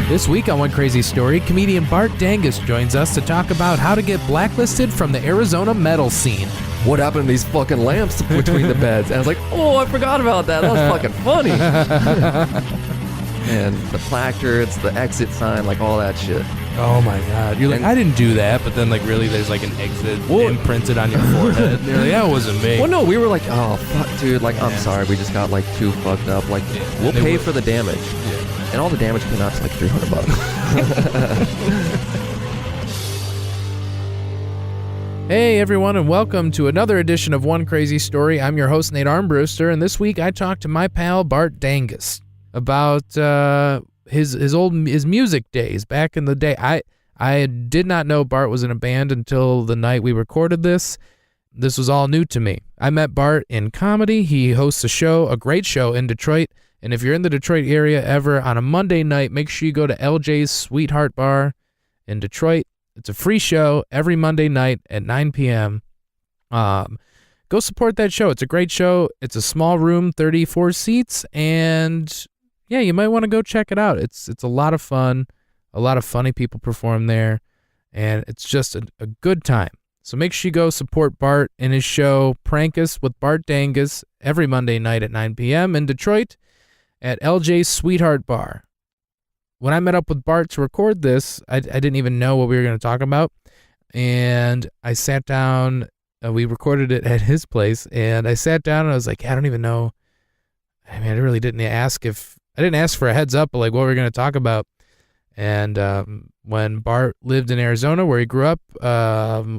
This week on One Crazy Story, comedian Bart Dangus joins us to talk about how to get blacklisted from the Arizona metal scene. What happened to these fucking lamps between the beds? And I was like, oh, I forgot about that. That was fucking funny. And the placards, the exit sign, like all that shit. Oh my God. You're like, I didn't do that, but then like really there's like an exit imprinted on your forehead. You're like, that wasn't me. Well, no, we were like, oh, fuck, dude. Like, I'm sorry. We just got like too fucked up. Like, we'll pay for the damage. Yeah. And all the damage came out to like $300. Hey everyone, and welcome to another edition of One Crazy Story. I'm your host, Nate Armbruster, and this week I talked to my pal Bart Dangus about his music days back in the day. I did not know Bart was in a band until the night we recorded this. This was all new to me. I met Bart in comedy. He hosts a great show in Detroit. And if you're in the Detroit area ever on a Monday night, make sure you go to LJ's Sweetheart Bar in Detroit. It's a free show every Monday night at 9 p.m. Go support that show. It's a great show. It's a small room, 34 seats, and yeah, you might want to go check it out. It's a lot of fun. A lot of funny people perform there, and it's just a good time. So make sure you go support Bart in his show, Prank Us with Bart Dangus, every Monday night at 9 p.m. in Detroit at LJ's Sweetheart Bar. When I met up with Bart to record this, I didn't even know what we were going to talk about, and I sat down. We recorded it at his place, and I sat down and I was like, I don't even know. I mean, I really didn't ask for a heads up, but like what we're going to talk about. And when Bart lived in Arizona, where he grew up,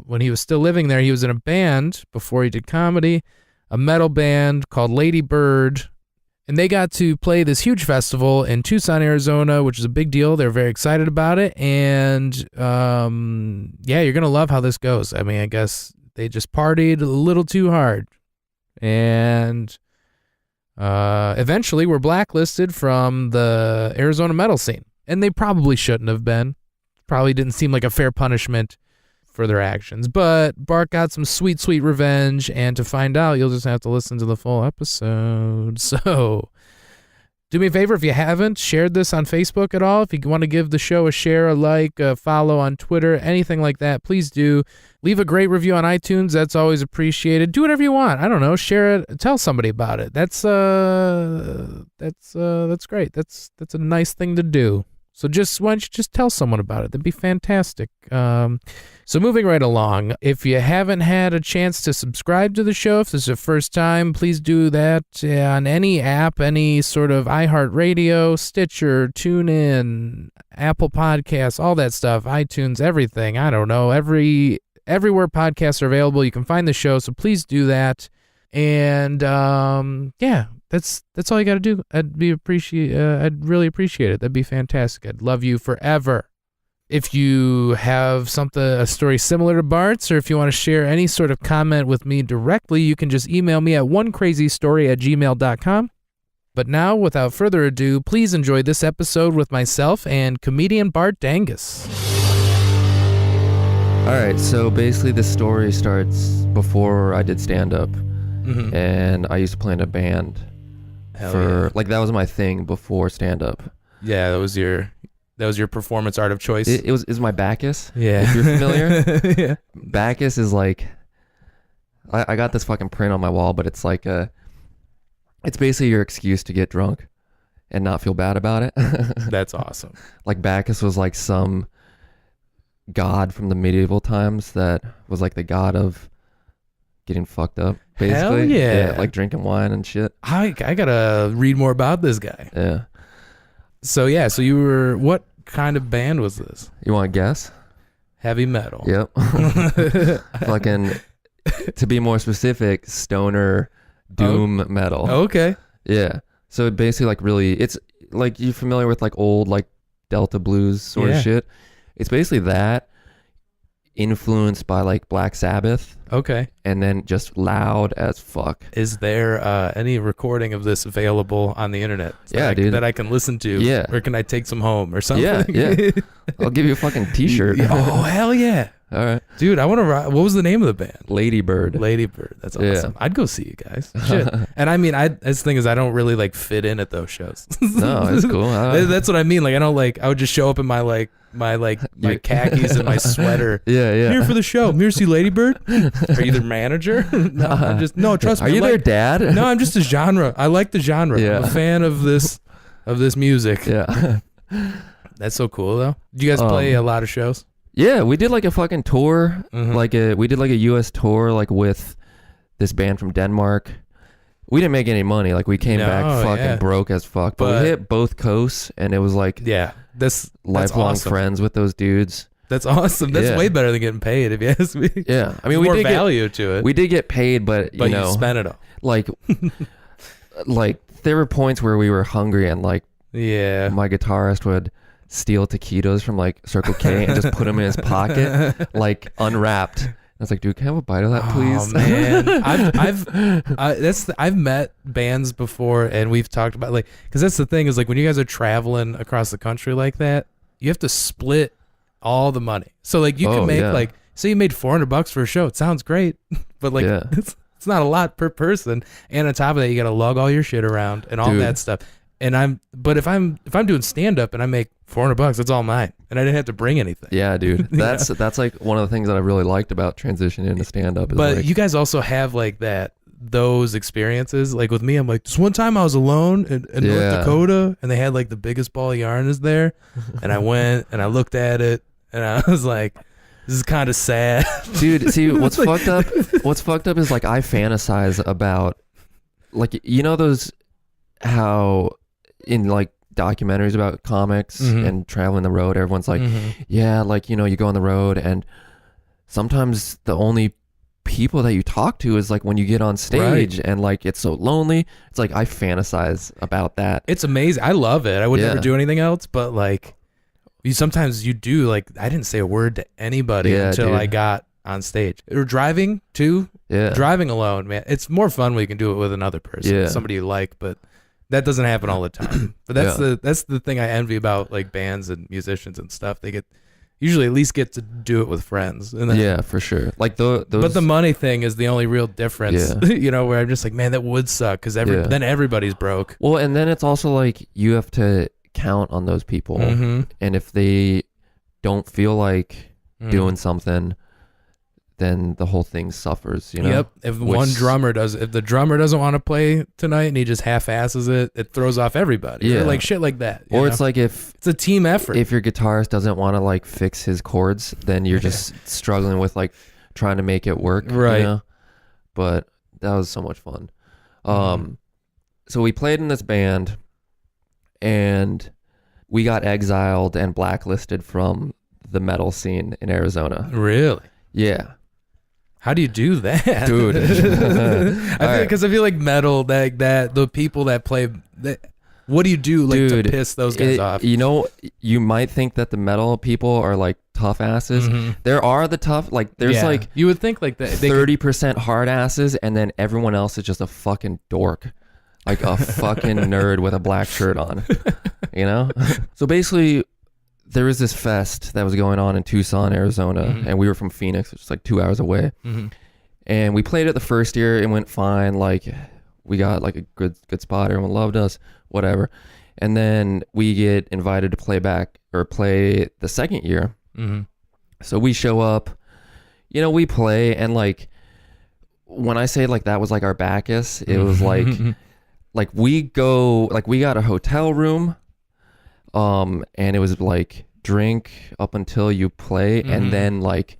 when he was still living there, he was in a band before he did comedy, a metal band called Lady Bird. And they got to play this huge festival in Tucson, Arizona, which is a big deal. They're very excited about it. And yeah, you're going to love how this goes. I mean, I guess they just partied a little too hard. And eventually were blacklisted from the Arizona metal scene. And they probably shouldn't have been. Probably didn't seem like a fair punishment for their actions. But Bart got some sweet, sweet revenge. And to find out, you'll just have to listen to the full episode. So do me a favor, if you haven't shared this on Facebook at all, if you want to give the show a share, a like, a follow on Twitter, anything like that, please do. Leave a great review on iTunes. That's always appreciated. Do whatever you want. I don't know. Share it. Tell somebody about it. That's great. That's a nice thing to do. So why don't you just tell someone about it? That'd be fantastic. So moving right along, if you haven't had a chance to subscribe to the show, if this is your first time, please do that on any app, any sort of iHeartRadio, Stitcher, TuneIn, Apple Podcasts, all that stuff, iTunes, everything. I don't know. Everywhere podcasts are available, you can find the show, so please do that. And yeah, that's all you got to do. I'd really appreciate it. That'd be fantastic. I'd love you forever. If you have a story similar to Bart's, or if you want to share any sort of comment with me directly, you can just email me at onecrazystory@gmail.com. But now, without further ado, please enjoy this episode with myself and comedian Bart Dangus. All right, so basically this story starts before I did stand-up. Mm-hmm. And I used to play in a band. Like that was my thing before stand-up. Yeah, that was your performance art of choice. It was my Bacchus. Yeah. If you're familiar. Yeah. Bacchus is like, I got this fucking print on my wall, but it's like it's basically your excuse to get drunk and not feel bad about it. That's awesome. Like Bacchus was like some god from the medieval times that was like the god of getting fucked up, basically. Hell yeah. Like drinking wine and shit. I gotta read more about this guy. Yeah. So what kind of band was this? You want to guess? Heavy metal. Yep. Fucking, to be more specific, stoner doom metal. Okay. Yeah. So it basically like really, it's like, you familiar with like old like Delta blues sort of shit? It's basically that influenced by like Black Sabbath. Okay. And then just loud as fuck. Is there any recording of this available on the internet? Dude. That I can listen to? Yeah. Or can I take some home or something? Yeah. I'll give you a fucking t-shirt. Oh, hell yeah. All right. Dude, I want to rock. What was the name of the band? Ladybird. Ladybird. That's Yeah. awesome. I'd go see you guys. Shit. And I mean, this thing is, I don't really like fit in at those shows. No, it's cool. That's what I mean. Like, I don't like, I would just show up in my khakis and my sweater. Yeah, yeah. I'm here for the show. I'm here to see Ladybird. Are you their manager? No, trust me. Are you their dad? No, I'm just a genre. I like the genre. Yeah. I'm a fan of this music. Yeah. That's so cool though. Do you guys play a lot of shows? Yeah, we did like a fucking tour. Mhm. We did like a US tour like with this band from Denmark. We didn't make any money. Like we came back fucking broke as fuck. But we hit both coasts and it was like that's lifelong awesome. friends with those dudes. That's awesome. That's way better than getting paid, if you ask me. Yeah. I mean, There's more value to it. We did get paid, but you know, you spent it all. Like there were points where we were hungry and like my guitarist would steal taquitos from like Circle K and just put them in his pocket, like unwrapped. I was like, dude, can I have a bite of that, please? Oh man, I've met bands before, and we've talked about like, because that's the thing is like when you guys are traveling across the country like that, you have to split all the money. So like you can make like, say you made $400 for a show. It sounds great, but like it's not a lot per person. And on top of that, you got to lug all your shit around and all that stuff. And but if I'm doing stand up and I make $400, that's all mine, and I didn't have to bring anything. Yeah, dude, that's like one of the things that I really liked about transitioning into stand up. But like, you guys also have like those experiences. Like with me, I'm like, this one time I was alone in North Dakota, and they had like the biggest ball of yarn is there, and I went and I looked at it, and I was like, this is kind of sad, dude. See, what's fucked up? What's fucked up is like I fantasize about, like, you know, those how in like documentaries about comics and traveling the road, everyone's like, yeah, like, you know, you go on the road and sometimes the only people that you talk to is like when you get on stage and like it's so lonely. It's like I fantasize about that. It's amazing. I love it. I would never do anything else, but like sometimes you do. Like I didn't say a word to anybody until I got on stage. Or driving too. Driving alone, man. It's more fun when you can do it with another person, somebody you like, but that doesn't happen all the time. But that's the thing I envy about like bands and musicians and stuff. They usually at least get to do it with friends. And then, for sure. Like those. But the money thing is the only real difference. You know, where I'm just like, man, that would suck because then everybody's broke. Well, and then it's also like you have to count on those people, and if they don't feel like doing something, then the whole thing suffers, you know? Yep. If the drummer doesn't want to play tonight and he just half-asses it, it throws off everybody. Yeah. Or like shit like that. Or it's like if... It's a team effort. If your guitarist doesn't want to like fix his chords, then you're just struggling with like trying to make it work. Right. You know? But that was so much fun. So we played in this band and we got exiled and blacklisted from the metal scene in Arizona. Really? Yeah. How do you do that, dude? Because I feel like metal, that the people that play, what do you do like to piss those guys off? You know, you might think that the metal people are like tough asses. There are the tough, like there's like you would think like that 30% hard asses, and then everyone else is just a fucking dork, like a fucking nerd with a black shirt on. You know, so basically, there was this fest that was going on in Tucson, Arizona, and we were from Phoenix, which is like 2 hours away. And we played it the first year. It went fine. Like we got like a good spot. Everyone loved us, whatever. And then we get invited to play the second year. So we show up, you know, we play, and like when I say like that was like our Bacchus, it was like we got a hotel room. And it was like drink up until you play and then like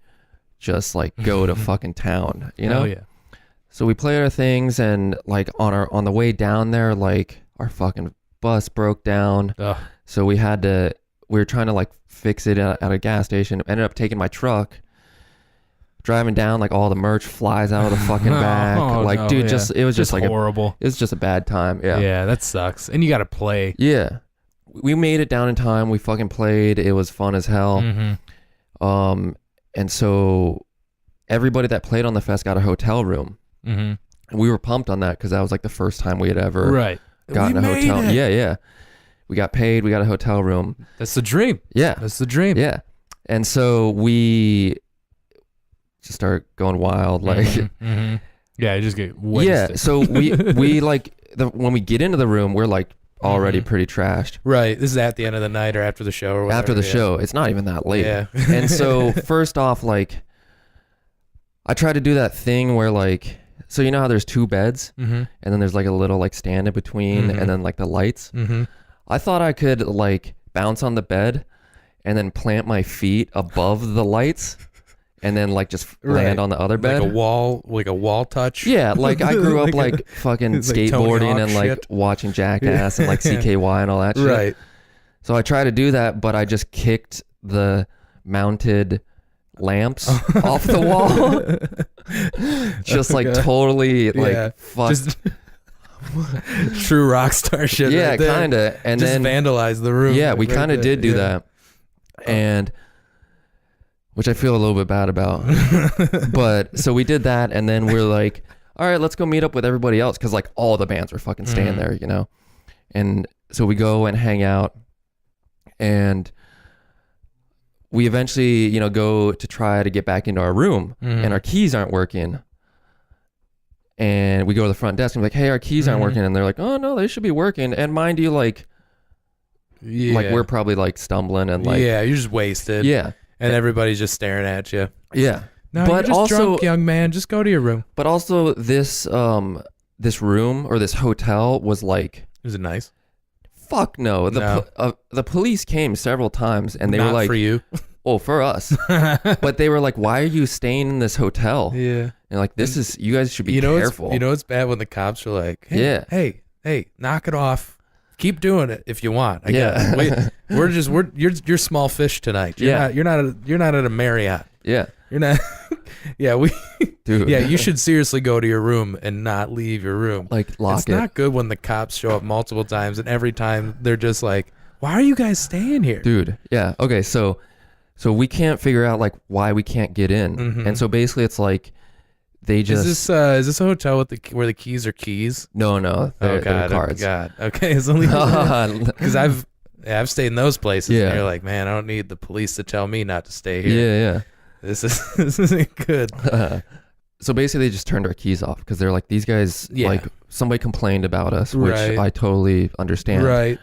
just like go to fucking town, you know? Yeah. So we played our things, and like on the way down there, like our fucking bus broke down. So we were trying to like fix it at a gas station. Ended up taking my truck, driving down, like all the merch flies out of the fucking back. It was just like horrible. It was just a bad time. Yeah, that sucks. And you got to play. Yeah. We made it down in time. We fucking played. It was fun as hell. And so everybody that played on the fest got a hotel room. And we were pumped on that because that was like the first time we had ever gotten a hotel. Yeah. We got paid. We got a hotel room. That's the dream. Yeah. That's the dream. Yeah. And so we just start going wild. Like, yeah, you just get wasted. yeah. So we like when we get into the room, we're like already pretty trashed. Right. This is at the end of the night or after the show or whatever. After the show, it's not even that late. Yeah. And so first off, like, I try to do that thing where like, so you know how there's two beds and then there's like a little like stand in between and then like the lights. I thought I could like bounce on the bed and then plant my feet above the lights and then like just land on the other bed. Like a wall touch. Yeah, like I grew up like fucking skateboarding and like watching Jackass and like CKY and all that shit. Right. So I tried to do that, but I just kicked the mounted lamps off the wall. Just like totally like fucked. True rock star shit. Yeah, right there. kind of. And just then vandalize the room. Yeah, we kind of did do that. And which I feel a little bit bad about. But so we did that, and then we're like, all right, let's go meet up with everybody else, because like all the bands were fucking staying there, you know. And so we go and hang out, and we eventually, you know, go to try to get back into our room, and our keys aren't working. And we go to the front desk and we're like, hey, our keys aren't working. And they're like, oh no, they should be working. And mind you, like we're probably like stumbling and like, yeah, you're just wasted. Yeah. And everybody's just staring at you. Yeah. No, but you're just also, drunk, young man. Just go to your room. But also this room or this hotel was like, is it nice? Fuck no. The police came several times and they were like, for you. Oh, for us. But they were like, why are you staying in this hotel? Yeah. And like, you guys should be careful. You know it's bad when the cops are like, hey, knock it off. Keep doing it if you want. I guess. You're small fish tonight. You're not at a Marriott. Yeah. You're not. Dude. Yeah, you should seriously go to your room and not leave your room. Like, lock it. It's not good when the cops show up multiple times and every time they're just like, why are you guys staying here? Dude. Yeah. Okay. So we can't figure out like why we can't get in. And so basically it's like they just... Is this a hotel where the keys are keys? No. They're cards. Oh, God. Okay. It's only because I've stayed in those places and you're like, man, I don't need the police to tell me not to stay here. Yeah. This isn't good. So basically they just turned our keys off because they're like, these guys, like somebody complained about us, which I totally understand. Right.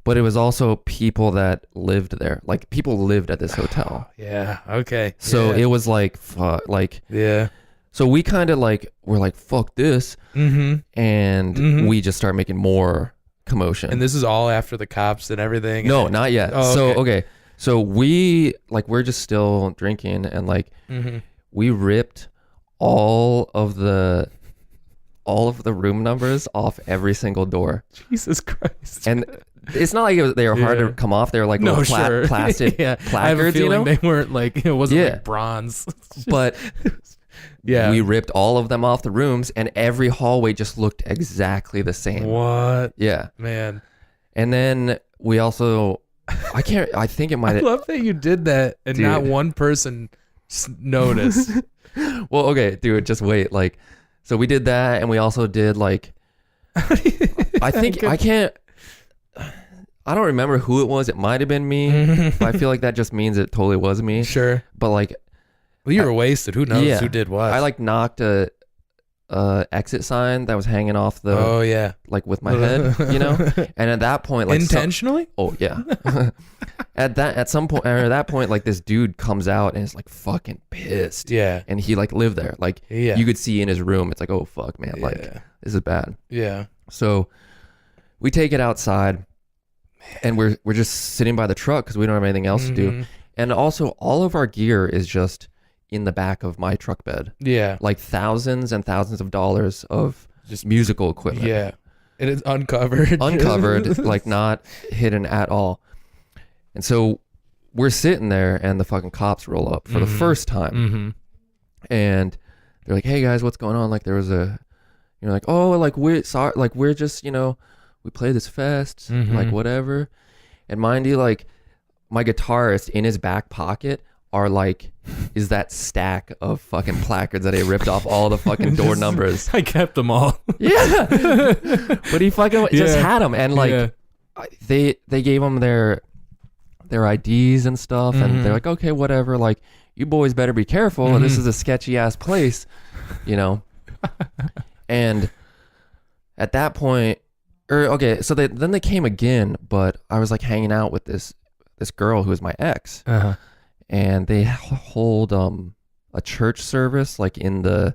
But it was also people that lived there. Like people lived at this hotel. Yeah. Okay. So it was like, fuck, like, yeah. So we kind of like, we're like, fuck this. And we just start making more commotion. And this is all after the cops and everything? No, not yet. Oh, so, okay. So we're just still drinking and like, we ripped all of the room numbers off every single door. Jesus Christ. And it's not like they were hard to come off. They were like little plastic placards, I have a feeling you know? They weren't like, it wasn't like bronze. But we ripped all of them off the rooms and every hallway just looked exactly the same. What? Yeah. Man. And then we also, I think it might I love that you did that and not one person noticed. Well, okay, dude, just wait. Like, so we did that and we also did like, I think, I don't remember who it was. It might have been me, but I feel like that just means it totally was me. Sure. But like, well, you were wasted. Who knows who did what? I like knocked a exit sign that was hanging off the. Oh yeah. Like with my head, you know. And at that point, like intentionally. Oh yeah. At that point, like this dude comes out and is like fucking pissed. Yeah. And he like lived there. Like you could see in his room. It's like, oh fuck, man. Like this is bad. Yeah. So we take it outside. And we're just sitting by the truck because we don't have anything else to do. And also all of our gear is just in the back of my truck bed. Yeah. Like thousands and thousands of dollars of just musical equipment. Yeah. And it's uncovered. Like not hidden at all. And so we're sitting there and the fucking cops roll up for the first time. And they're like, hey guys, what's going on? Like there was like, oh, like we're sorry, like we're just, you know, we play this fest, like whatever. And mind you, like my guitarist in his back pocket is that stack of fucking placards that he ripped off all the fucking door numbers. I kept them all. Yeah. But he fucking just had them. And like they gave him their IDs and stuff. And they're like, okay, whatever. Like you boys better be careful. This is a sketchy ass place, you know? And at that point, so then they came again, but I was like hanging out with this girl who was my ex, and they hold a church service like in the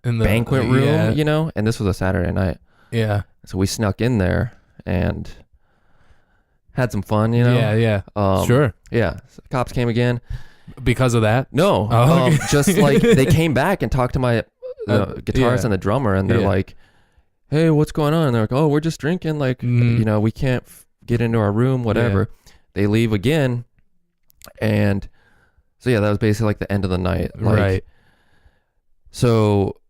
banquet room, you know, and this was a Saturday night. Yeah. So we snuck in there and had some fun, you know. Sure. Yeah. So the cops came again. Because of that? No. Okay. Just like they came back and talked to my guitarist and the drummer, and they're like, hey, what's going on? And they're like, oh, we're just drinking. Like, you know, we can't get into our room, whatever. Yeah. They leave again. And so, yeah, that was basically like the end of the night. Like, right. So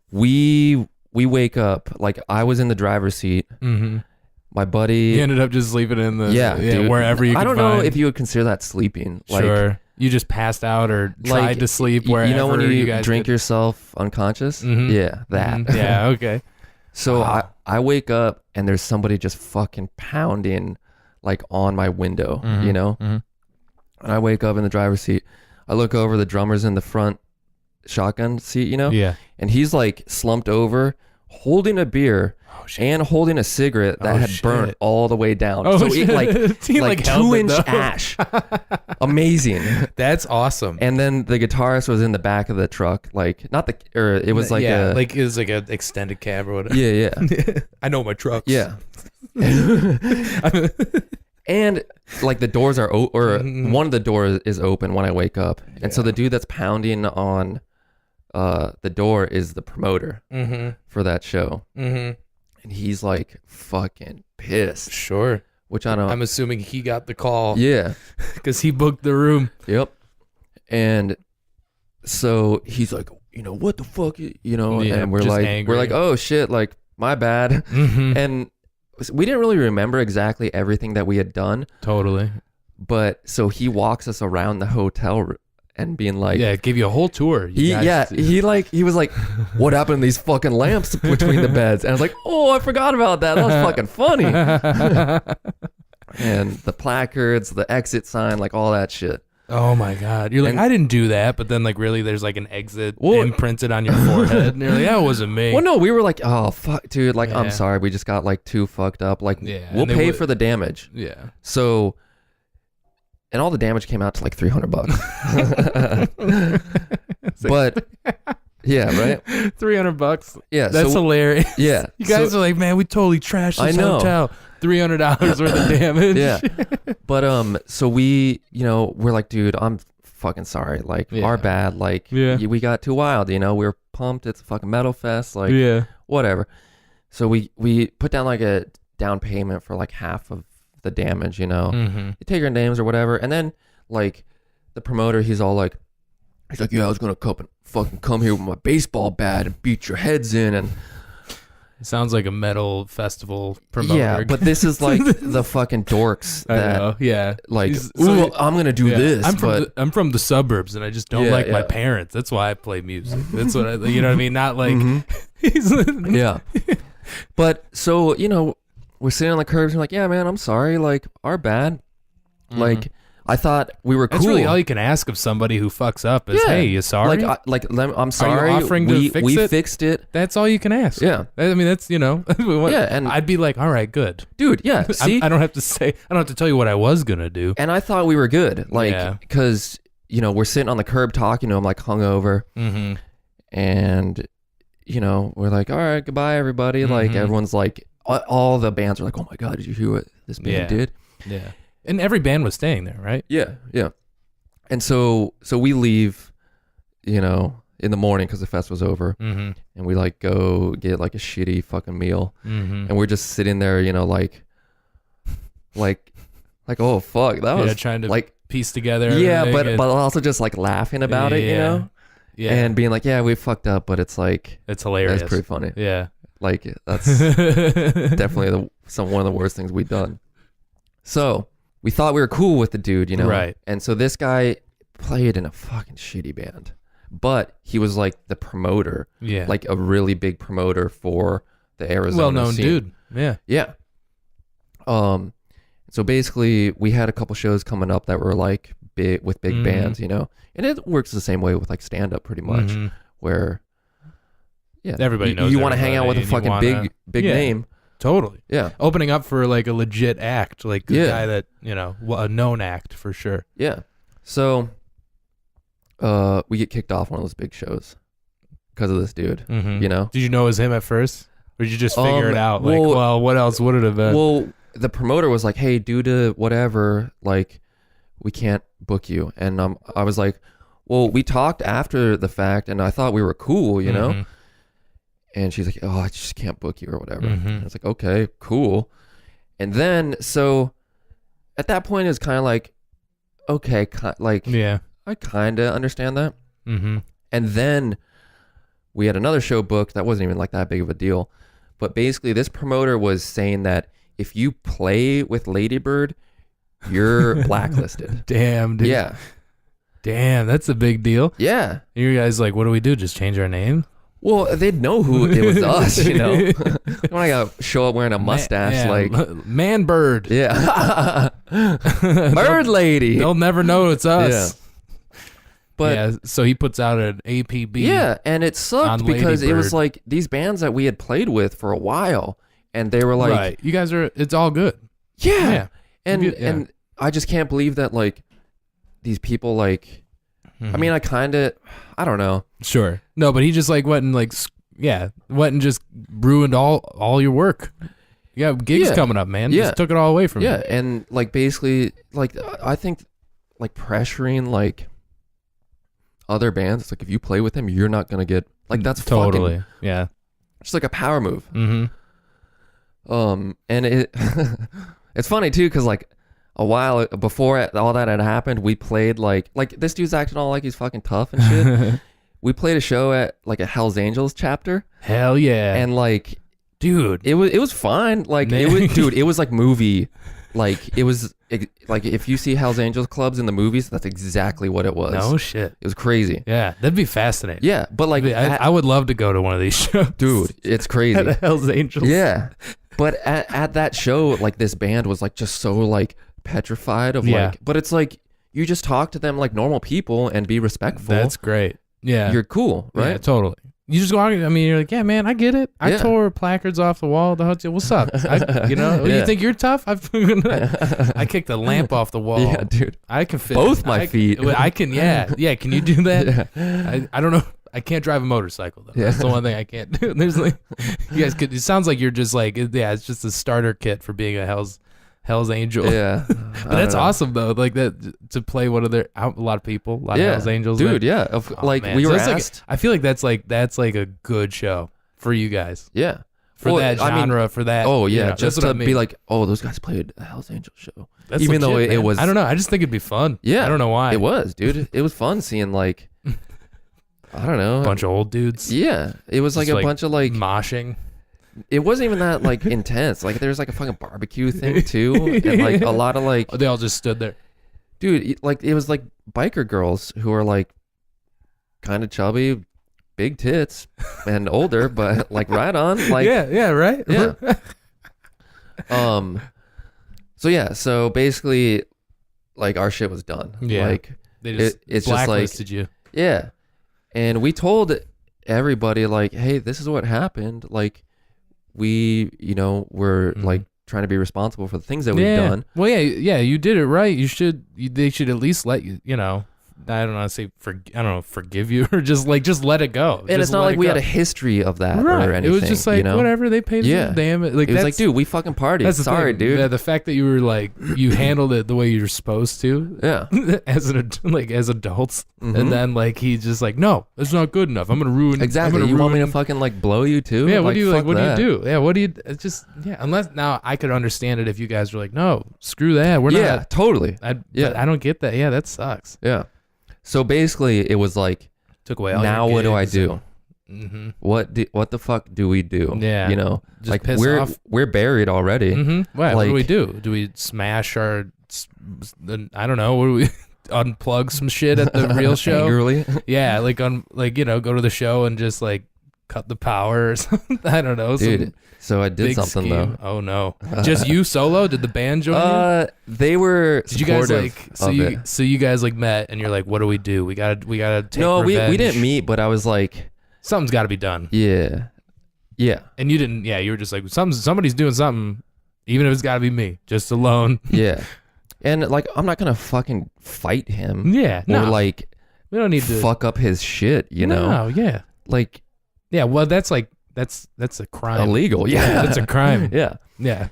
we wake up, like I was in the driver's seat. My buddy. You ended up just sleeping in the, dude, wherever you could I don't know if you would consider that sleeping. Like, sure. You just passed out or tried to sleep wherever you know when you guys drink yourself unconscious? Yeah, that. Yeah, okay. So I wake up and there's somebody just fucking pounding like on my window, you know? And I wake up in the driver's seat. I look over, the drummer's in the front shotgun seat, you know? Yeah. And he's like slumped over, holding a beer and holding a cigarette that had burnt all the way down. So it like 2-inch ash. Amazing. That's awesome. And then the guitarist was in the back of the truck, like not the, or it was like like it was like an extended cab or whatever. Yeah. I know my trucks. Yeah. And like the doors are or one of the doors is open when I wake up, and so the dude that's pounding on the door is the promoter for that show, and he's like fucking pissed. Sure. Which I don't. I'm assuming he got the call. Yeah, because he booked the room. Yep. And so he's like, you know, what the fuck, you know, and we're like, angry. We're like, oh shit, like my bad, and we didn't really remember exactly everything that we had done. Totally. But so he walks us around the hotel and being like, yeah, give you a whole tour. He was like, what happened to these fucking lamps between the beds? And I was like, oh, I forgot about that. That was fucking funny. And the placards, the exit sign, like all that shit. Oh my God. You're like, I didn't do that. But then like really there's like an exit imprinted on your forehead. And you're like, that wasn't me. Well, no, we were like, oh, fuck, dude. Like, I'm sorry. We just got like too fucked up. Like, we'll pay for the damage. Yeah. So, and all the damage came out to like $300. But, yeah, right? $300. Yeah. That's hilarious. Yeah. You guys are like, man, we totally trashed this hotel. $300 worth of damage. Yeah. But so we, you know, we're like, dude, I'm fucking sorry. Like, our bad. Like, we got too wild, you know. We were pumped. It's a fucking metal fest. Like, whatever. So we put down like a down payment for like half of the damage, you know. You take your names or whatever. And then like the promoter, he's like, yeah, I was gonna fucking come here with my baseball bat and beat your heads in. And it sounds like a metal festival promoter. Yeah, but this is like the fucking dorks that, I know, like, ooh, I'm gonna do this. I'm from the suburbs, and I just don't like my parents. That's why I play music. That's what you know what I mean. Not like, yeah. But so you know, we're sitting on the curbs, and we're like, yeah, man, I'm sorry. Like, our bad. Like, I thought we were cool. That's really all you can ask of somebody who fucks up is, hey, you sorry? I'm sorry. Are you offering to fix it? We fixed it. That's all you can ask. Yeah. I mean, that's, you know. Yeah, and I'd be like, all right, good. Dude, yeah. See? I don't have to tell you what I was going to do. And I thought we were good. Like, because, you know, we're sitting on the curb talking to him, like, hungover. And, you know, we're like, all right, goodbye, everybody. Like, everyone's like, all the bands are like, oh my God, did you hear what this band did? Yeah. And every band was staying there, right? Yeah. And so we leave, you know, in the morning because the fest was over, and we like go get like a shitty fucking meal, and we're just sitting there, you know, like, oh fuck, that was trying to like piece together. But also just like laughing about it, you know, and being like, yeah, we fucked up, but it's like it's hilarious. That's pretty funny. Yeah, like that's definitely one of the worst things we've done. So. We thought we were cool with the dude, you know? Right. And so this guy played in a fucking shitty band, but he was like the promoter. Yeah. Like a really big promoter for the Arizona well-known scene. Dude. Yeah. Yeah. And So basically, we had a couple shows coming up that were like big bands, you know, and it works the same way with like stand up pretty much, where everybody knows you want to hang out with a fucking big name. Totally. Yeah. Opening up for like a legit act, like a guy that, you know, a known act for sure. Yeah. So we get kicked off one of those big shows because of this dude, you know? Did you know it was him at first? Or did you just figure it out? Like, well, what else would it have been? Well, the promoter was like, hey, due to whatever, like, we can't book you. And I was like, well, we talked after the fact and I thought we were cool, you know? And she's like, oh, I just can't book you or whatever. And I was like, okay, cool. And then, so at that point, it's kind of like, okay, like, I kind of understand that. And then we had another show booked that wasn't even like that big of a deal. But basically, this promoter was saying that if you play with Ladybird, you're blacklisted. Damn, dude. Yeah. Damn, that's a big deal. Yeah. You guys like, what do we do? Just change our name? Well, they'd know who it was us, you know. When I got show up wearing a mustache, like Man Bird. Yeah. Bird Lady. They'll never know it's us. Yeah. But so he puts out an APB. Yeah, and it sucked because it was like these bands that we had played with for a while, and they were like, right, you guys are. It's all good. Yeah. And I just can't believe that like these people like. I mean, I don't know. Sure. No, but he just like went and just ruined all your work. You got gigs coming up, man. Just took it all away from you. Yeah, and like basically, like I think, like pressuring like other bands. It's like if you play with them, you're not gonna get like that's totally fucking, yeah. Just like a power move. And it it's funny too because like. A while before all that had happened, we played like this dude's acting all like he's fucking tough and shit. We played a show at like a Hell's Angels chapter. Hell yeah! And like, dude, it was fine. Like it was like movie. Like it was like if you see Hell's Angels clubs in the movies, that's exactly what it was. No shit. It was crazy. Yeah, that'd be fascinating. Yeah, but like I would love to go to one of these shows, dude. It's crazy. At a Hell's Angels. Yeah, but at that show, like this band was like just so like. Petrified of like, but it's like you just talk to them like normal people and be respectful. That's great. Yeah, you're cool, right? Yeah, totally. You just go out. I mean, you're like, yeah, man, I get it. I tore placards off the wall at the hotel. What's up? You think you're tough? I kicked a lamp off the wall. Yeah, dude. I can fit both my feet. I can. Yeah. Can you do that? Yeah. I don't know. I can't drive a motorcycle though. That's the one thing I can't do. There's like, you guys could. It sounds like you're just like, it's just a starter kit for being a Hell's Angel. Yeah. But that's awesome though. Like that to play one of their a lot of people, a lot of Hell's Angels. Dude, yeah. We were asked. I feel like that's like a good show for you guys. Yeah. For that genre, for that. Oh yeah. Just to be like, oh, those guys played a Hell's Angel show. That's even legit, though it was I don't know. I just think it'd be fun. Yeah. I don't know why. It was, dude. It was fun seeing like I don't know. A bunch of old dudes. Yeah. It was like a bunch of like moshing. It wasn't even that like intense. Like there's like a fucking barbecue thing too, and like a lot of like they all just stood there, dude. Like it was like biker girls who are like kind of chubby, big tits, and older, but like right on. Like right. So basically, like our shit was done. Yeah, like they just it's blacklisted just like you. Yeah, and we told everybody like, hey, this is what happened. Like. We, we're like trying to be responsible for the things that we've done. Well, yeah, you did it right. They should at least let you, I don't know, forgive you or just let it go. And it's not like we had a history of that or anything. It was just like, whatever, they paid them, damn it. Like, it was like, dude, we fucking partied. Sorry, dude. Yeah, the fact that you were like, you handled it the way you're supposed to. Yeah. as adults. And then like, he's just like, no, it's not good enough. I'm going to ruin it. Exactly. You want me to fucking like blow you too? Yeah, what do you do? Yeah, what do you, it's just, unless now I could understand it if you guys were like, no, screw that. We're not. Yeah, totally. I don't get that. Yeah, that sucks. Yeah. So basically, it was like, took away all now what do I do? What the fuck do we do? Yeah, just like piss off. We're buried already. What do we do? Do we smash our? I don't know. What do we unplug some shit at the real show? Angrily? Yeah, go to the show and just like cut the power or something. I don't know. Dude, so I did something scheme. though. Oh no. Just you solo? Did the band join you? They were Did you guys supportive so you guys like met and you're like, what do? We gotta take No, revenge. we didn't meet, but I was like, something's gotta be done. Yeah. And you didn't, you were just like, somebody's doing something, even if it's gotta be me, just alone. Yeah. And like, I'm not gonna fucking fight him. Yeah. Or like, we don't need to fuck up his shit, you know? No, yeah. Like, yeah, well, that's a crime. Illegal, yeah. That's a crime. Yeah. Yeah.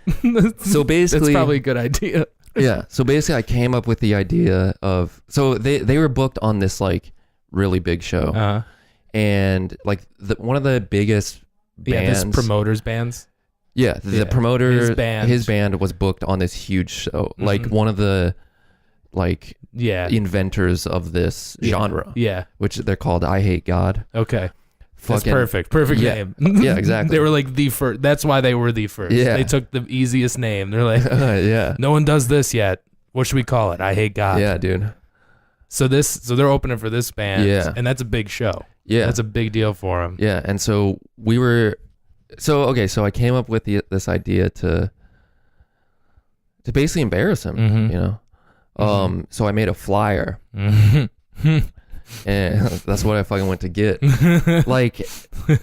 So basically, that's probably a good idea. Yeah. So basically, I came up with the idea of, so they were booked on this like really big show, and like one of the biggest bands, this promoters bands. Yeah, the promoter, his band was booked on this huge show, like one of the like inventors of this genre. Yeah, which they're called I Hate God. Okay. That's perfect name. Yeah, exactly. They were like the first. That's why they were the first. Yeah. They took the easiest name. They're like, yeah, no one does this yet. What should we call it? I Hate God. Yeah, dude. So they're opening for this band. Yeah. And that's a big show. Yeah. That's a big deal for them. Yeah. And so so I came up with this idea to basically embarrass him, you know? So I made a flyer. And that's what I fucking went to get. Like,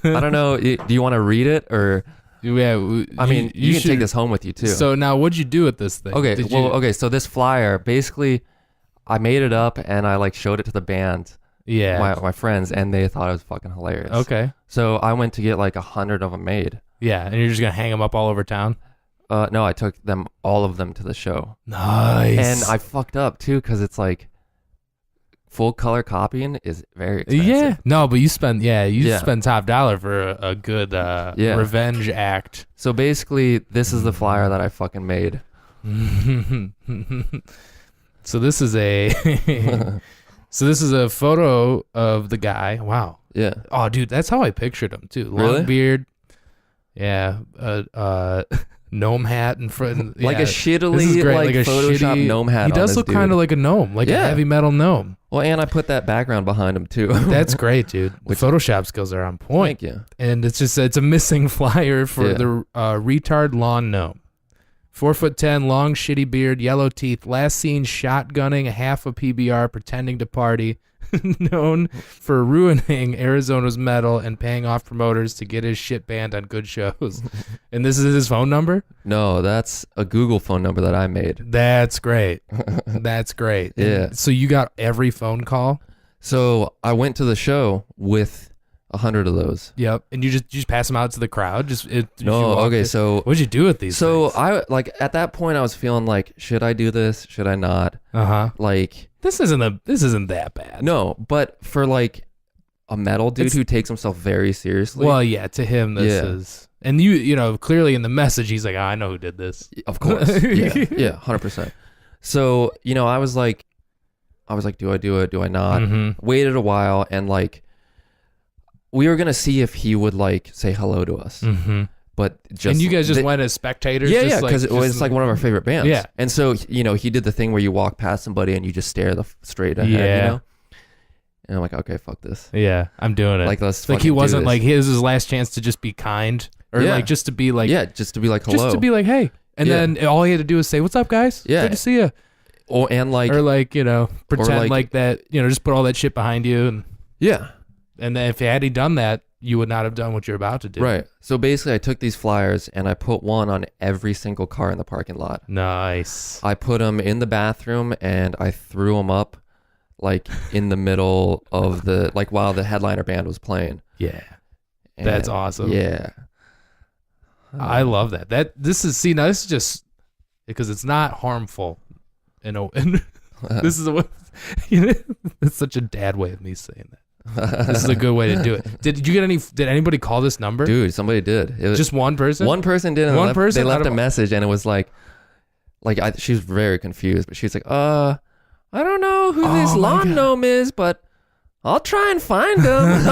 I don't know. Do you want to read it or? Yeah, I mean, you can take this home with you too. So now, what'd you do with this thing? Okay, okay. So this flyer, basically, I made it up and I like showed it to the band. Yeah, my friends, and they thought it was fucking hilarious. Okay. So I went to get like 100 of them made. Yeah, and you're just gonna hang them up all over town. No, I took all of them to the show. Nice. And I fucked up too because it's like. Full color copying is very expensive. Yeah. No, but you spend top dollar for a good revenge act. So basically, this is the flyer that I fucking made. So this is a photo of the guy. Wow. Yeah. Oh, dude, that's how I pictured him too. Long really? Beard. Yeah. Gnome hat in front, like a shittily like Photoshop gnome hat. He does look kind of like a gnome, like a heavy metal gnome. Well, and I put that background behind him too. That's great, dude. Photoshop skills are on point. Thank you. And it's a missing flyer for the retard lawn gnome. 4'10", long shitty beard, yellow teeth. Last seen shotgunning half a PBR, pretending to party. Known for ruining Arizona's metal and paying off promoters to get his shit banned on good shows. And this is his phone number? No, that's a Google phone number that I made. That's great. That's great. Yeah. So you got every phone call? So I went to the show with 100 of those. Yep. And you just pass them out to the crowd? So what'd you do with these things? I like at that point I was feeling like, should I do this? Should I not? Like This isn't that bad. No, but for like a metal dude who takes himself very seriously. Well, yeah, to him this is. And you know, clearly in the message he's like, I know who did this. Of course. Yeah, 100%. So, you know, I was like, do I do it? Do I not? Waited a while and like we were going to see if he would like say hello to us. But and you guys just went as spectators? Yeah, because it was like one of our favorite bands. Yeah. And so, you know, he did the thing where you walk past somebody and you just stare straight ahead, you know? And I'm like, okay, fuck this. Yeah, I'm doing it. Like, let's like he wasn't like, his last chance to just be kind or like just to be like. Yeah, just to be like, hello. Just to be like, hey. And then all he had to do was say, what's up, guys? Yeah. Good to see you. Or like, you know, pretend like that, you know, just put all that shit behind you. And yeah. And then if had he done that, you would not have done what you're about to do. Right. So basically, I took these flyers and I put one on every single car in the parking lot. Nice. I put them in the bathroom and I threw them up like in the middle of like while the headliner band was playing. Yeah. And that's awesome. Yeah. I love that. This is just because it's not harmful. This is it's such a dad way of me saying that. This is a good way to do it. Did anybody call this number? Dude, somebody did. It was just one person? One person did. And they left a message and it was like she was very confused, but she's like, I don't know who this lawn gnome is, but I'll try and find him.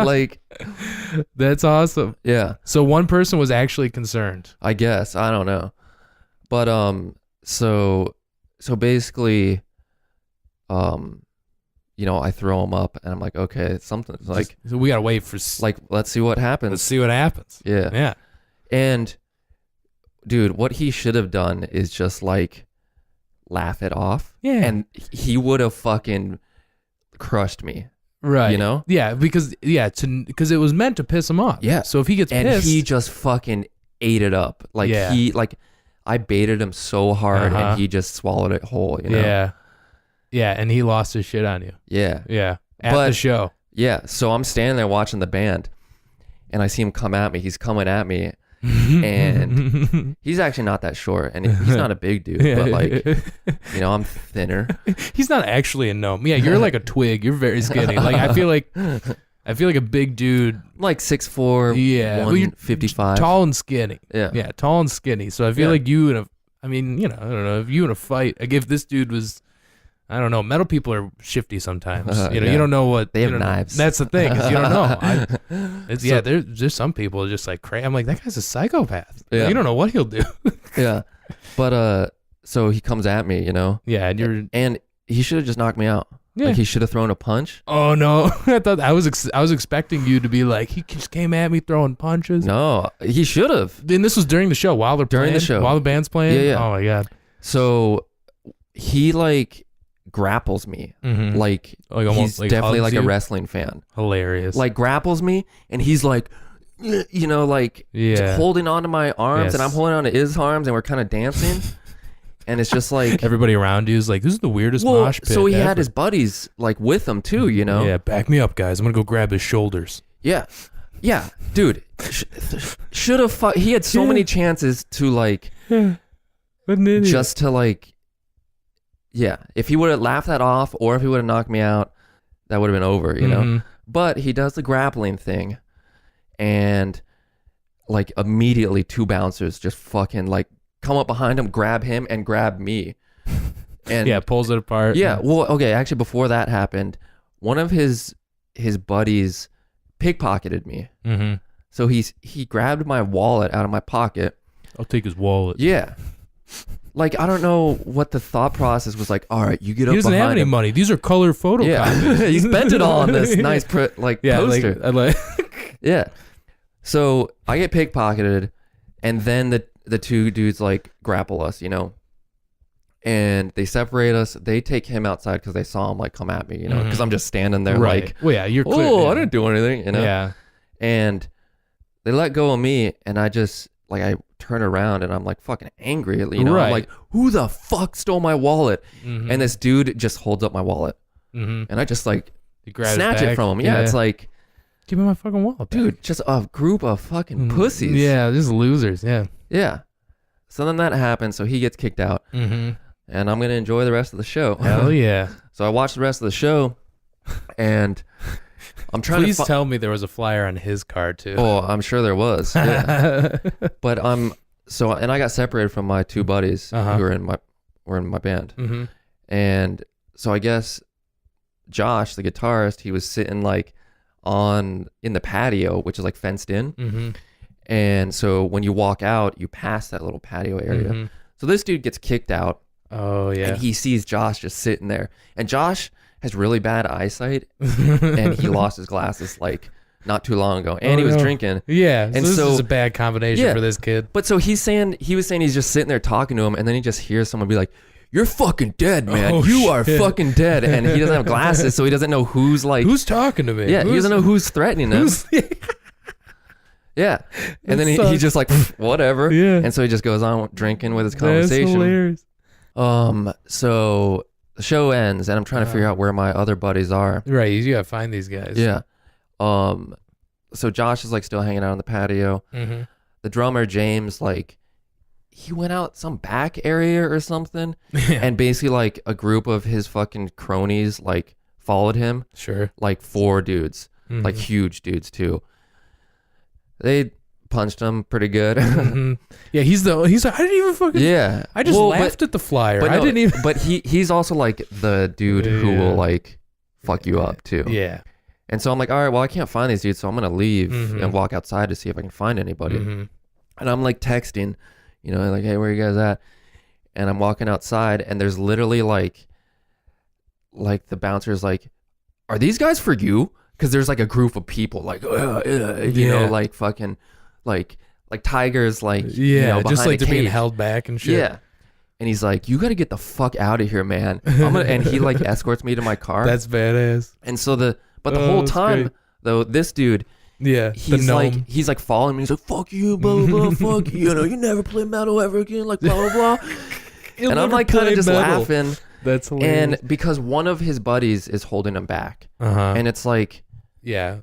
like that's awesome. Yeah. So one person was actually concerned. I guess. I don't know. But so basically I throw him up and I'm like, okay, something's like, so we gotta wait for like, let's see what happens. let's see what happens. Yeah. Yeah. And dude, what he should have done is just like laugh it off. Yeah. And he would have fucking crushed me. Right. You know? Yeah, because it was meant to piss him off. Yeah. So if he gets And pissed, he just fucking ate it up. Like I baited him so hard and he just swallowed it whole, Yeah. Yeah, and he lost his shit on you. Yeah. Yeah. At the show. Yeah. So I'm standing there watching the band and I see him come at me. He's coming at me and he's actually not that short and he's not a big dude, but like, I'm thinner. He's not actually a gnome. Yeah, you're like a twig. You're very skinny. Like I feel like a big dude. I'm like 6'4", yeah, 155. Tall and skinny. Yeah. Yeah, tall and skinny. So I feel like you in a, I don't know, if you in a fight, like if this dude was, I don't know, metal people are shifty sometimes. You don't know what they have knives. That's the thing, is you don't know. There's some people just like crazy. I'm like, that guy's a psychopath. Yeah. You don't know what he'll do. Yeah, but so he comes at me, Yeah, and he should have just knocked me out. Yeah. Like he should have thrown a punch. Oh no! I thought I was expecting you to be like, he just came at me throwing punches. No, he should have. Then this was during the show, while they're during playing, the show, while the band's playing. Yeah. Oh my god! So he like grapples me, like almost he's like definitely like you. a wrestling fan. Hilarious. Like grapples me, and he's like, holding onto my arms, and I'm holding onto his arms, and we're kind of dancing. And it's just like everybody around you is like, this is the weirdest mosh pit. So he ever. had his buddies like with him too, Yeah, back me up, guys. I'm gonna go grab his shoulders. Yeah, dude. Should have. He had so many chances to like, just to like, if he would have laughed that off, or if he would have knocked me out, that would have been over, know. But he does the grappling thing, and like immediately 2 bouncers just fucking like come up behind him, grab him, and grab me. And pulls it apart. Yeah, well, okay, actually before that happened, one of his buddies pickpocketed me. So he grabbed my wallet out of my pocket. I'll take his wallet. Yeah. Like, I don't know what the thought process was like. All right, you get up behind him. He doesn't have any money. These are color photocopies. Yeah. He spent it all on this nice poster. Yeah. So I get pickpocketed, and then the 2 dudes like grapple us, and they separate us. They take him outside because they saw him like come at me, because I'm just standing there like, well, yeah, you're clear. Oh, I didn't do anything, Yeah. And they let go of me, and I just like, I turn around and I'm like fucking angry, I'm like, who the fuck stole my wallet? And this dude just holds up my wallet, and I just like snatch it from him. Yeah, it's like, give me my fucking wallet, dude. Just a group of fucking pussies. Yeah, just losers. Yeah. So then that happens. So he gets kicked out, and I'm gonna enjoy the rest of the show. Hell yeah. So I watched the rest of the show, and I'm trying Please to tell me there was a flyer on his card too. Oh, I'm sure there was. Yeah. But and I got separated from my 2 buddies who were in my band, and so I guess Josh, the guitarist, he was sitting like in the patio, which is like fenced in. And so when you walk out, you pass that little patio area. So this dude gets kicked out. Oh yeah. And he sees Josh just sitting there. And Josh has really bad eyesight, and he lost his glasses like not too long ago. And he was drinking. Yeah. And so this is a bad combination for this kid. But so he was saying he's just sitting there talking to him, and then he just hears someone be like, "You're fucking dead, man. You are fucking dead." And he doesn't have glasses, so he doesn't know who's talking to me. Yeah, he doesn't know who's threatening him. Yeah. And then he just like, whatever. Yeah. And so he just goes on drinking with his conversation. That's hilarious. So the show ends, and I'm trying to figure out where my other buddies are. Right, you gotta find these guys. Yeah. So Josh is like still hanging out on the patio. The drummer, James, like he went out some back area or something. And basically like a group of his fucking cronies like followed him. Sure. Like 4 dudes, like huge dudes too. They punched him pretty good. Yeah, he's like, I didn't even fucking. Yeah, I just laughed at the flyer. But I didn't even. But he's also like the dude who will like fuck you up too. Yeah. And so I'm like, all right, well, I can't find these dudes, so I'm gonna leave and walk outside to see if I can find anybody. And I'm like texting, like, hey, where you guys at? And I'm walking outside, and there's literally like the bouncer's like, are these guys for you? Because there's like a group of people like, you know, like fucking, like tigers, like, you know, just like behind a they're being cage. held back and shit. Yeah. And he's like, you got to get the fuck out of here, man. And he like escorts me to my car. That's badass. And so the whole time great. Though, this dude, he's like following me. He's like, fuck you, blah, blah, blah, fuck you. You know, you never play metal ever again, like blah, blah, blah. And I'm like kind of just laughing. That's hilarious. And because one of his buddies is holding him back. And it's like, yeah,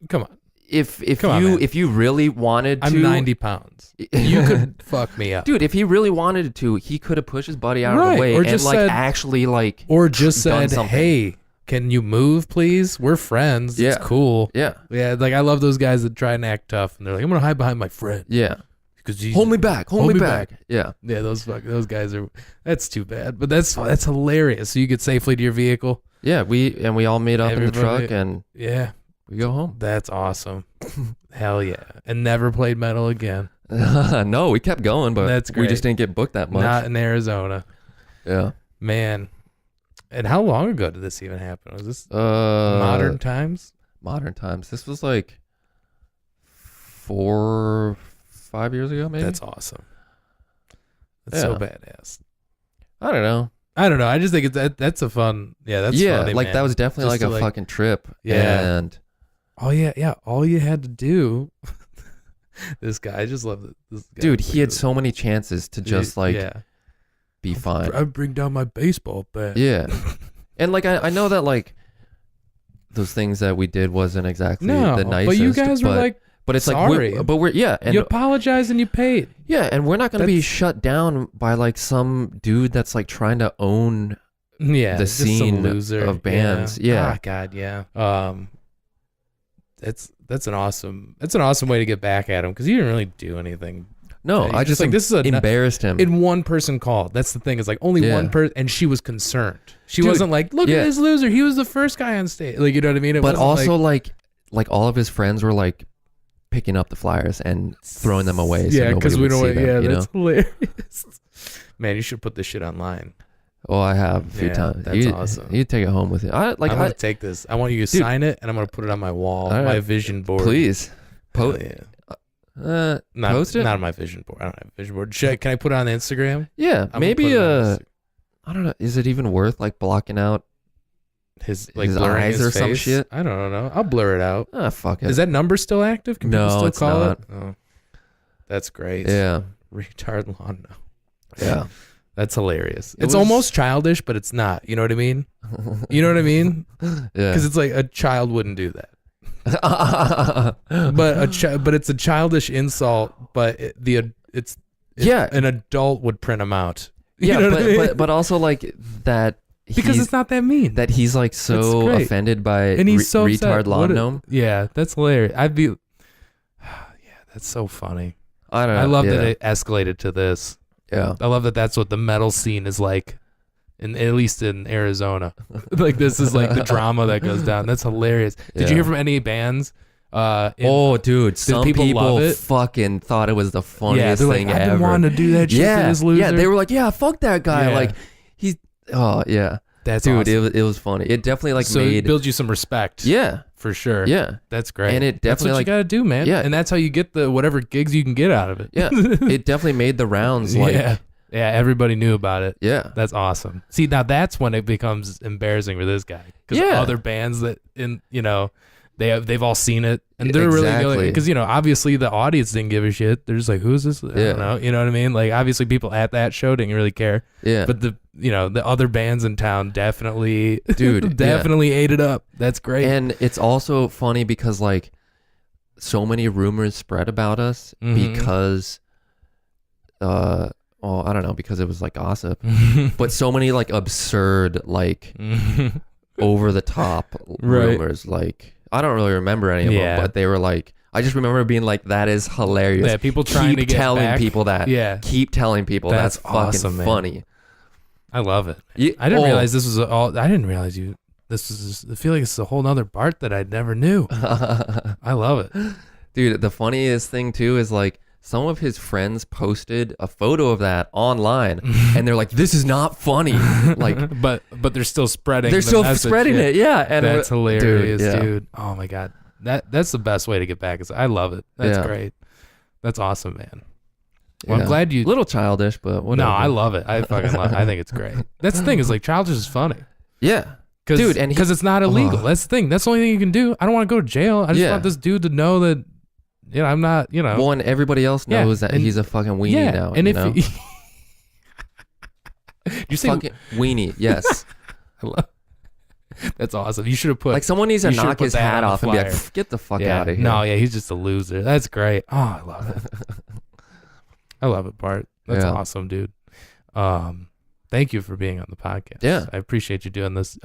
come on. If you really wanted to, I'm 90 pounds. You could fuck me up, dude. If he really wanted to, he could have pushed his buddy out of the way, or and just like said, actually like, or just said, something. hey, can you move, please? We're friends. Yeah. It's cool. Yeah. Like I love those guys that try and act tough, and they're like, I'm gonna hide behind my friend. Yeah. Because hold me back. Hold me back. Yeah. Yeah. Those guys are. That's too bad, but that's hilarious. So you get safely to your vehicle. Yeah. We all meet up in the truck, and we go home. That's awesome. Hell yeah. And never played metal again. No, we kept going, but that's great. We just didn't get booked that much. Not in Arizona. Yeah. Man. And how long ago did this even happen? Was this modern times? Modern times. This was like 4-5 years ago, maybe. That's awesome. That's so badass. I don't know. I just think that's a fun. Yeah, that's funny, like man. that was definitely Just like a fucking trip. Yeah. And all you had to do. This guy, I just love it. Dude, he had so many chances to just like be fine. I'd bring down my baseball bat. Yeah. And like I know that like those things that we did wasn't exactly the nicest. But you guys were like, but it's sorry. like we're and you apologized and you paid. Yeah, and we're not gonna be shut down by like some dude that's like trying to own the scene of bands. Yeah. Oh, God, yeah. That's an awesome way to get back at him, because he didn't really do anything. No, I just like this is embarrassed him. In one person called. That's the thing. It's like only one person, and she was concerned. She wasn't like, look at this loser. He was the first guy on stage. Like, you know what I mean? But also like all of his friends were like picking up the flyers and throwing them away. So because we don't. That's hilarious. Man, you should put this shit online. Oh, I have a few times. That's awesome. You take it home with you. I'm gonna take this. I want you to sign it, and I'm gonna put it on my wall, my vision board. Please, post it. Not on my vision board. I don't have a vision board. Can I put it on Instagram? Yeah, maybe. I don't know. Is it even worth like blocking out his eyes or face? some shit? I don't know. I'll blur it out. Ah, fuck it. Is that number still active? Can people still it's call not. it? Oh, that's great. Yeah. Retard lawn. No. Yeah. That's hilarious. It's almost childish, but it's not. You know what I mean? You know what I mean? Yeah. Because it's like a child wouldn't do that. but it's a childish insult. But an adult would print them out. You know what I mean? but also like that. Because it's not that mean. That he's like so offended by and he's so retard lawn gnome. Yeah, that's hilarious. That's so funny. I don't know. I love that it escalated to this. Yeah. I love that that's what the metal scene is like, at least in Arizona. Like, this is like the drama that goes down. That's hilarious. Did you hear from any bands? Dude, some people fucking thought it was the funniest thing ever. I've been wanting to do that shit to this loser. Yeah, they were like, yeah, fuck that guy. Yeah. Like, that's dude, awesome. It was funny. It definitely like it builds you some respect. Yeah. For sure. Yeah. That's great. And it definitely that's what you gotta do, man. Yeah. And that's how you get the whatever gigs you can get out of it. Yeah. It definitely made the rounds. Like, yeah, everybody knew about it. Yeah. That's awesome. See, now that's when it becomes embarrassing for this guy. Because other bands that they've all seen it, and they're really because obviously the audience didn't give a shit. They're just like, who's this? I don't know. You know what I mean? Like, obviously people at that show didn't really care. Yeah. But the other bands in town definitely ate it up. That's great. And it's also funny because like so many rumors spread about us because I don't know, because it was like gossip. But so many like absurd, like over the top rumors. Like, I don't really remember any of them, but they were like, I just remember being like, that is hilarious. Yeah, people trying to get telling back. people that. Yeah. Keep telling people that's fucking awesome, funny. I love it. I didn't realize this was all. I didn't realize this was. I feel like it's a whole nother Bart that I never knew. I love it, dude. The funniest thing too is like some of his friends posted a photo of that online, and they're like, "This is not funny." Like, but they're still spreading. they're still spreading it. Yeah, and that's hilarious, dude, yeah. dude. Oh my god, that's the best way to get back. I love it. That's great. That's awesome, man. Well, I'm glad you. A little childish, but whatever. No, I love it. I fucking love it. I think it's great. That's the thing is like childish is funny. Yeah. Dude, and because it's not illegal. That's the thing. That's the only thing you can do. I don't want to go to jail. I just want this dude to know that, I'm not, Well, and everybody else knows that he's a fucking weenie now. And if you say fucking weenie, yes. That's awesome. You should have put like someone needs to knock his hat off and be like, get the fuck out of here. No, he's just a loser. That's great. Oh, I love it. I love it, Bart. That's awesome, dude. Thank you for being on the podcast. Yeah. I appreciate you doing this.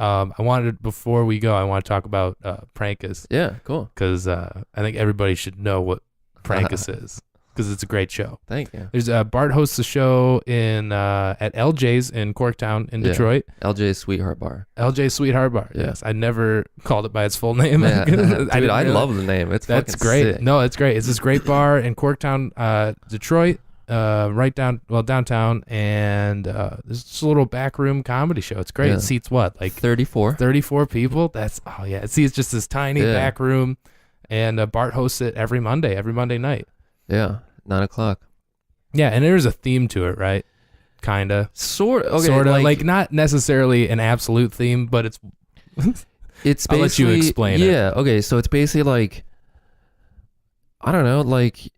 Before we go, I want to talk about Prankus. Yeah, cool. Because I think everybody should know what Prankus is. Because it's a great show. Thank you. There's Bart hosts a show at LJ's in Corktown in Detroit. LJ's Sweetheart Bar. LJ's Sweetheart Bar. Yeah. Yes. I never called it by its full name. Yeah. Dude, I love the name. That's great. Sick. No, it's great. It's this great bar in Corktown, Detroit. Downtown, and there's just a little backroom comedy show. It's great. It seats what, like 34 people. That's it's just this tiny back room, and Bart hosts it every Monday night. 9:00. Yeah, and there's a theme to it, right? Kinda, sort of, like not necessarily an absolute theme, but it's basically, I'll let you explain it. Yeah, okay, so it's basically like, I don't know, like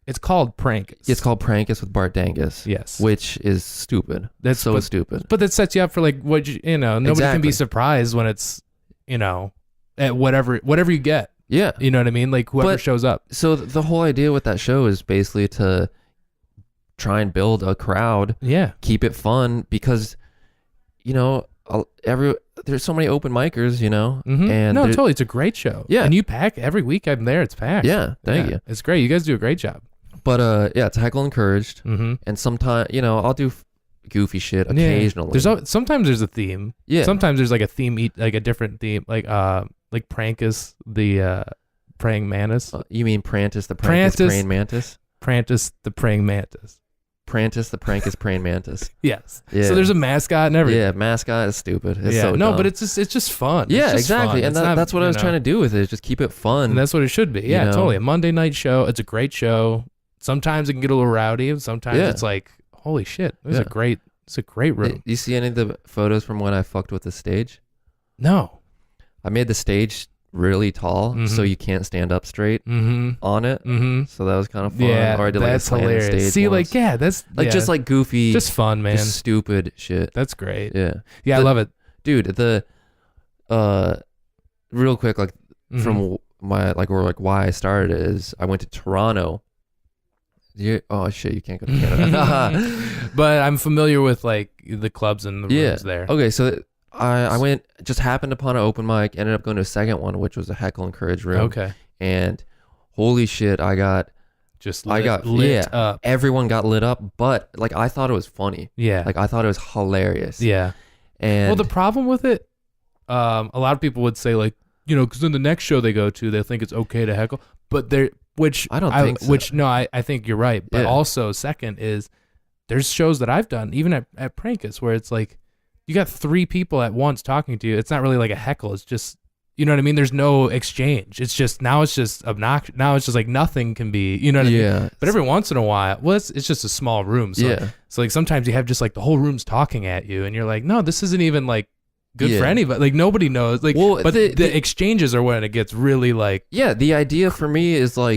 it's called Prankus. It's called Prankus with Bart Dangus. Yes. Which is stupid. That's so stupid. But that sets you up for like nobody can be surprised when it's, at whatever you get. Yeah. You know what I mean? Like whoever shows up. So the whole idea with that show is basically to try and build a crowd. Yeah. Keep it fun because, there's so many open micers, Mm-hmm. And no, totally. It's a great show. Yeah. And you pack every week I'm there. It's packed. Yeah. Thank you. It's great. You guys do a great job. But it's heckle encouraged. Mm-hmm. And sometimes, I'll do goofy shit occasionally. Sometimes there's a theme. Yeah. Sometimes there's like a theme, like a different theme, like Prankus, the praying mantis. You mean Prantus the Prankus praying mantis? Prantus the praying mantis. Prantus the Prankus praying mantis. Yes. Yeah. So there's a mascot and everything. Yeah, mascot is stupid. It's so no, dumb. but it's just fun. Yeah, it's just exactly. Fun. And that's what I was trying to do with it, is just keep it fun. And that's what it should be. Yeah, totally. A Monday night show. It's a great show. Sometimes it can get a little rowdy. Sometimes it's like, holy shit, it's a great room. You see any of the photos from when I fucked with the stage? No. I made the stage really tall, so you can't stand up straight on it. Mm-hmm. So that was kind of fun. Yeah, or I did that's like a hilarious. stage See, once. that's just like goofy, just fun, man, just stupid shit. That's great. Yeah, I love it, dude. Real quick, like from my why I started it is I went to Toronto. Oh shit, you can't go to Canada. But I'm familiar with like the clubs and the rooms there. Okay, so I went, just happened upon an open mic, ended up going to a second one, which was a heckle encourage room. Okay. And holy shit, I got lit up. Everyone got lit up, but like I thought it was funny. Yeah. Like I thought it was hilarious. Yeah. And well, the problem with it, a lot of people would say like, because in the next show they go to, they think it's okay to heckle, but I don't think so. I think you're right. But also second is there's shows that I've done, even at Prankus, where it's like, you got 3 people at once talking to you. It's not really like a heckle. It's just, you know what I mean? There's no exchange. It's just, now it's just obnoxious. Now it's just like nothing can be, you know what I mean? But every once in a while, well, it's just a small room. So, so like sometimes you have just like the whole room's talking at you and you're like, no, this isn't even like good for anybody. Like nobody knows. Like, but the exchanges are when it gets really like. Yeah. The idea for me is like,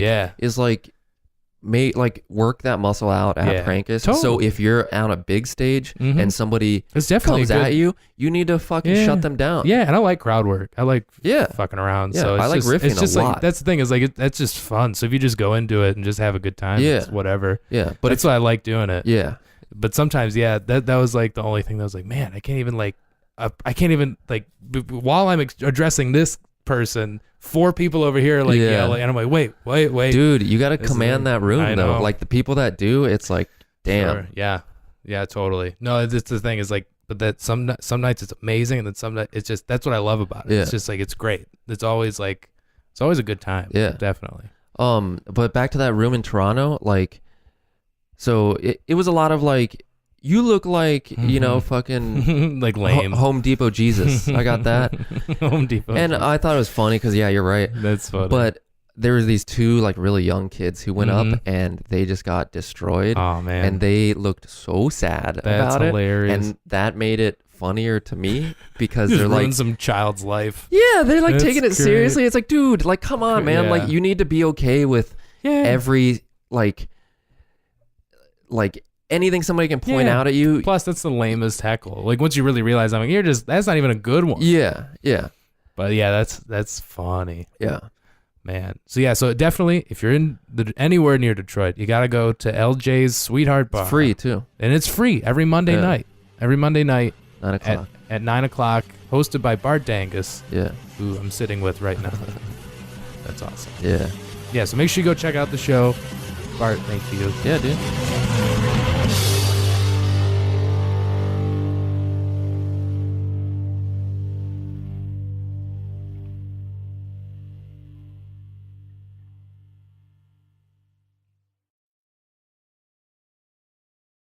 work that muscle out at Prankus. Totally. So if you're on a big stage and somebody comes at you, you need to fucking shut them down. Yeah, and I like crowd work. I like fucking around. Yeah, so I like riffing it's just a lot. Like, that's the thing is like that's just fun. So if you just go into it and just have a good time, it's whatever. Yeah, but that's why I like doing it. Yeah, but sometimes that was like the only thing that was like, man, I can't even while I'm addressing this person, 4 people over here yelling, and I'm like, wait, dude, you got to command that room though. Like the people that do, it's like, damn. Sure. Yeah, totally. No, it's the thing is like, but that some nights it's amazing, and then some nights it's just, that's what I love about it. It's just like, it's great. It's always a good time. Yeah, definitely. But back to that room in Toronto, like, so it was a lot of like, you look like, you know, fucking like lame Home Depot Jesus. I got that. Home Depot. And I thought it was funny because, yeah, you're right. That's funny. But there was these two like really young kids who went up and they just got destroyed. Oh man. And they looked so sad That's about hilarious. it. And that made it funnier to me because Just they're ruined like some child's life. yeah, they're like That's taking it great. seriously. It's like, dude, like come on, man. Yeah. Like you need to be okay with every like anything somebody can point out at you. Plus, that's the lamest heckle. Like once you really realize, I'm like, that's not even a good one. Yeah, yeah. But yeah, that's funny. Yeah. Man. So yeah, so definitely if you're in anywhere near Detroit, you got to go to LJ's Sweetheart Bar. It's free too. And it's free every Monday night. Every Monday night 9 o'clock. at 9 o'clock, hosted by Bart Dangus, Yeah. who I'm sitting with right now. That's awesome. Yeah. Yeah, so make sure you go check out the show. Bart, thank you. Yeah, dude.